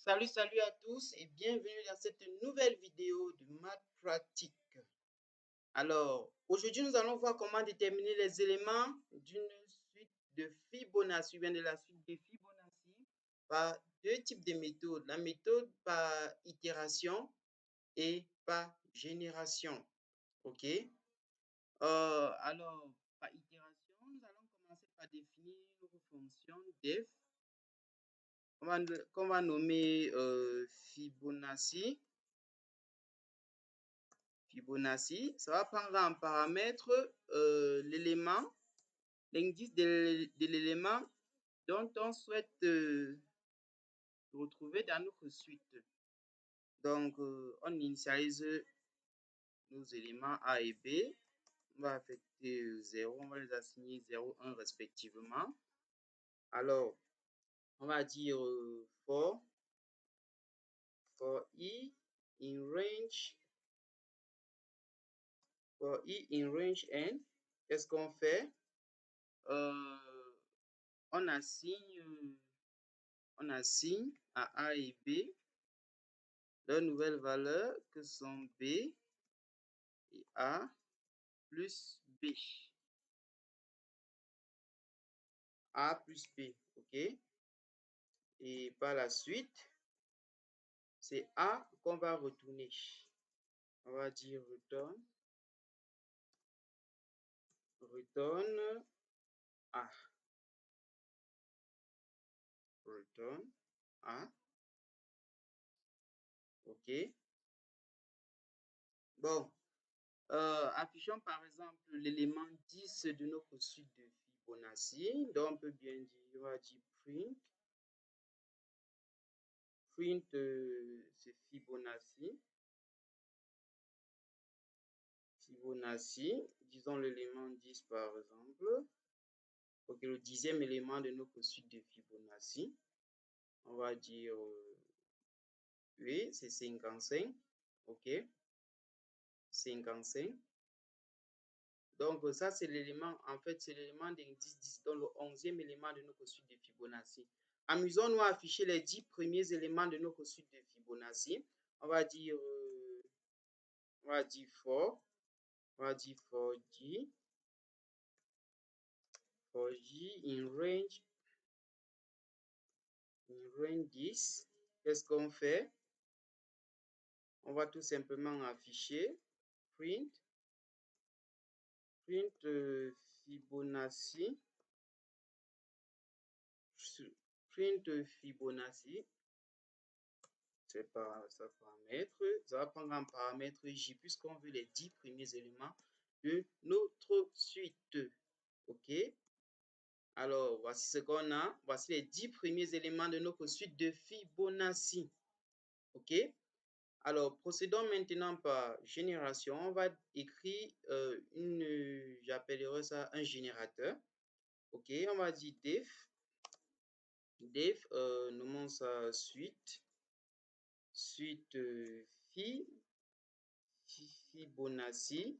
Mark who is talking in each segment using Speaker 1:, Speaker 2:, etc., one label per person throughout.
Speaker 1: Salut à tous et bienvenue dans cette nouvelle vidéo de maths pratique. Alors, aujourd'hui, nous allons voir comment déterminer les éléments d'une suite de Fibonacci, ou bien de la suite de Fibonacci, par deux types de méthodes. La méthode par itération et par génération. OK? Alors, par itération, nous allons commencer par définir notre fonction def qu'on va nommer Fibonacci. Fibonacci, ça va prendre en paramètre l'élément, l'indice de l'élément dont on souhaite retrouver dans notre suite. Donc, on initialise nos éléments A et B. On va affecter 0, on va les assigner 0, 1 respectivement. Alors, on va dire for i in range n. Qu'est-ce qu'on fait? On assigne à A et B leurs nouvelles valeurs que sont B et A plus B. A plus B, ok? Et par la suite, c'est A qu'on va retourner. On va dire return A. Return A. Ok? Bon, affichons par exemple l'élément 10 de notre suite de Fibonacci. Donc, on peut bien dire, on va dire print c'est Fibonacci. Disons l'élément 10 par exemple. Ok, le 10e élément de notre suite de Fibonacci. On va dire, oui, c'est 55. Ok, 55. Donc, ça, c'est l'élément, en fait, c'est l'élément d'indice 10, donc le 11e élément de notre suite de Fibonacci. Amusons-nous à afficher les 10 premiers éléments de notre suite de Fibonacci. On va dire for G in range 10. Qu'est-ce qu'on fait? On va tout simplement afficher print Fibonacci. C'est pas ça paramètre. Ça va prendre un paramètre J puisqu'on veut les 10 premiers éléments de notre suite. OK? Alors, voici ce qu'on a. Voici les 10 premiers éléments de notre suite de Fibonacci. OK? Alors, procédons maintenant par génération. On va écrire j'appellerai ça un générateur. OK, on va dire def, nommons ça suite Fibonacci,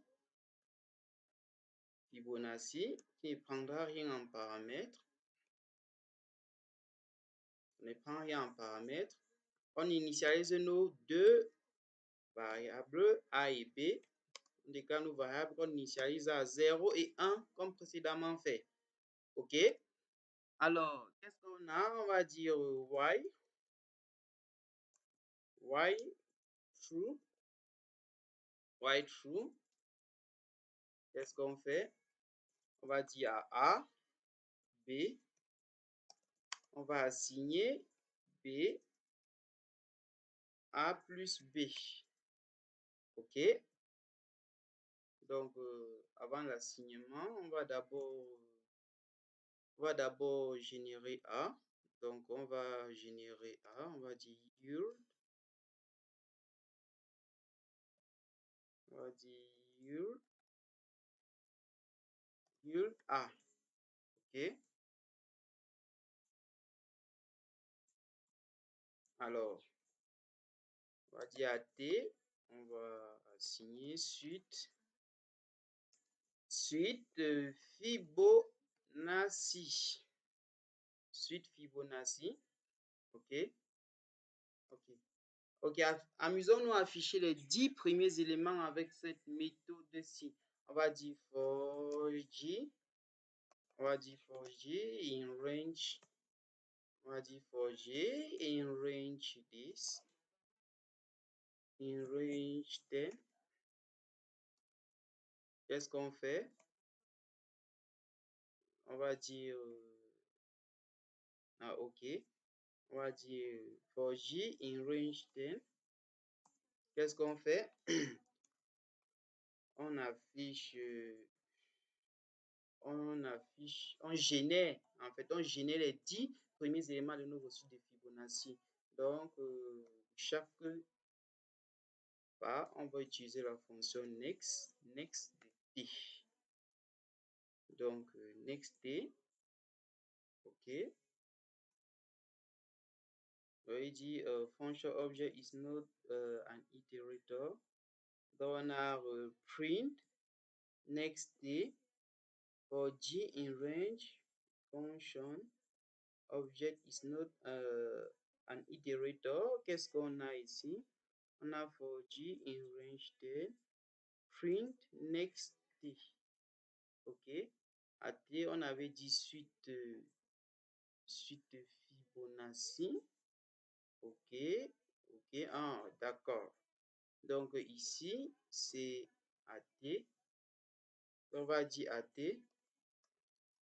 Speaker 1: qui ne prendra rien en paramètre. On ne prend rien en paramètre. On initialise nos deux variables A et B. On déclare nos variables qu'on initialise à 0 et 1 comme précédemment fait. OK? Alors, qu'est-ce qu'on a? On va dire y true. Qu'est-ce qu'on fait? On va dire à A, B. On va assigner B, A plus B. OK? Donc, avant l'assignement, on va d'abord générer A. Donc, on va générer A. On va dire yield. On va dire yield A. OK? Alors, on va dire à T. On va assigner suite Fibonacci. OK? Ok, amusons-nous à afficher les 10 premiers éléments avec cette méthode-ci. On va dire for J. On va dire for J in range. On va dire for J in range this. In range 10. Qu'est-ce qu'on fait? On va dire ok. On va dire for J in range 10. Qu'est-ce qu'on fait? On affiche on génère, en fait, on génère les 10 premiers éléments de nos reçus de Fibonacci. Donc, chaque pas, on va utiliser la fonction next t. Donc, next t, ok. Il dit function object is not an iterator. Donc, on a print next t for J in range function object is not an iterator. Qu'est-ce qu'on a ici? On a for J in range 10 print next t. Ok. À t, on avait dit suite Fibonacci. Ok. Ok. Ah, d'accord. Donc ici, c'est à t. On va dire à t.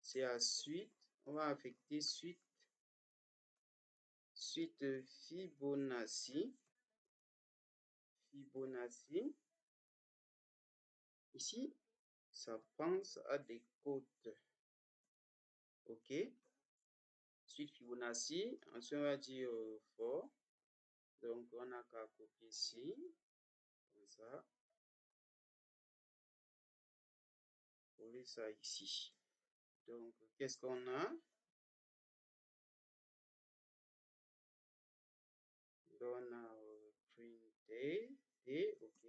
Speaker 1: C'est à suite. On va affecter suite Fibonacci. Fibonacci. Ici, ça pense à des côtes. Ok. Suite Fibonacci. Ensuite, on va dire for. Donc, on a qu'à copier ici. Comme ça. Coller ça ici. Donc, qu'est-ce qu'on a? On a printé. Ok.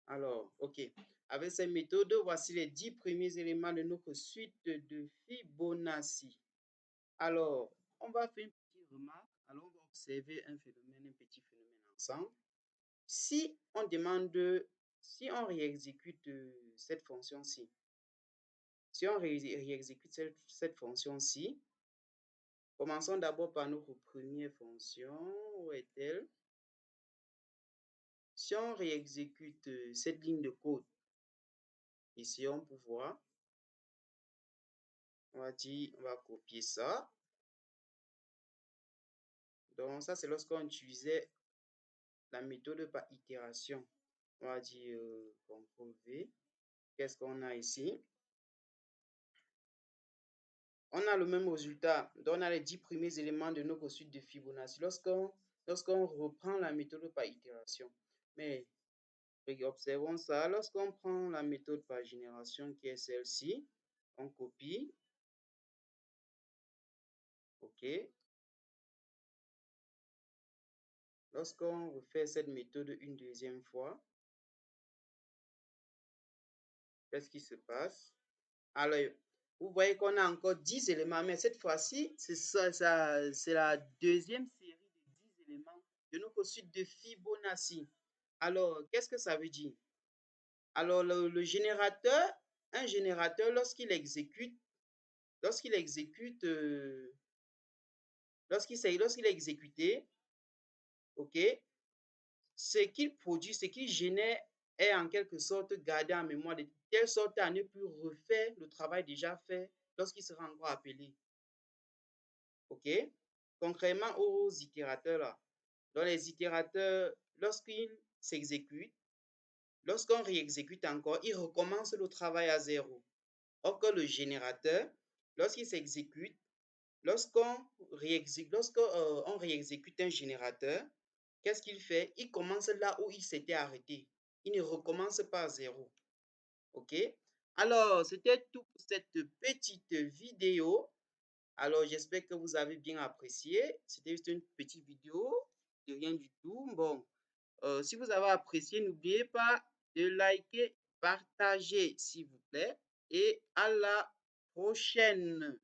Speaker 1: Alors, ok. Avec cette méthode, voici les 10 premiers éléments de notre suite de Fibonacci. Alors, on va faire une petite remarque. Alors, on va observer un petit phénomène ensemble. Si on demande, si on réexécute cette fonction-ci, si on réexécute cette fonction-ci, commençons d'abord par notre première fonction. Où est-elle? Si on réexécute cette ligne de code, ici on peut voir, on va dire, on va copier ça. Donc ça c'est lorsqu'on utilisait la méthode par itération. On va dire CTRL V. Qu'est-ce qu'on a ici? On a le même résultat. Donc on a les 10 premiers éléments de notre suite de Fibonacci lorsqu'on reprend la méthode par itération. Mais observons ça. Lorsqu'on prend la méthode par génération qui est celle-ci, on copie. OK. Lorsqu'on refait cette méthode une deuxième fois, qu'est-ce qui se passe? Alors, vous voyez qu'on a encore 10 éléments, mais cette fois-ci, c'est la deuxième série de 10 éléments de notre suite de Fibonacci. Alors, qu'est-ce que ça veut dire? Alors, le générateur, un générateur, lorsqu'il exécute, lorsqu'il est exécuté, ok, ce qu'il produit, ce qu'il génère est en quelque sorte gardé en mémoire de telle sorte à ne plus refaire le travail déjà fait lorsqu'il sera encore appelé. Ok? Contrairement aux itérateurs là. Dans les itérateurs, lorsqu'ils s'exécutent, lorsqu'on réexécute encore, il recommence le travail à zéro. Or que le générateur, lorsqu'il s'exécute, lorsqu'on réexécute un générateur, qu'est-ce qu'il fait? Il commence là où il s'était arrêté. Il ne recommence pas à zéro. OK? Alors, c'était tout pour cette petite vidéo. Alors, j'espère que vous avez bien apprécié. C'était juste une petite vidéo de rien du tout. Bon, si vous avez apprécié, n'oubliez pas de liker, partager, s'il vous plaît. Et à la prochaine.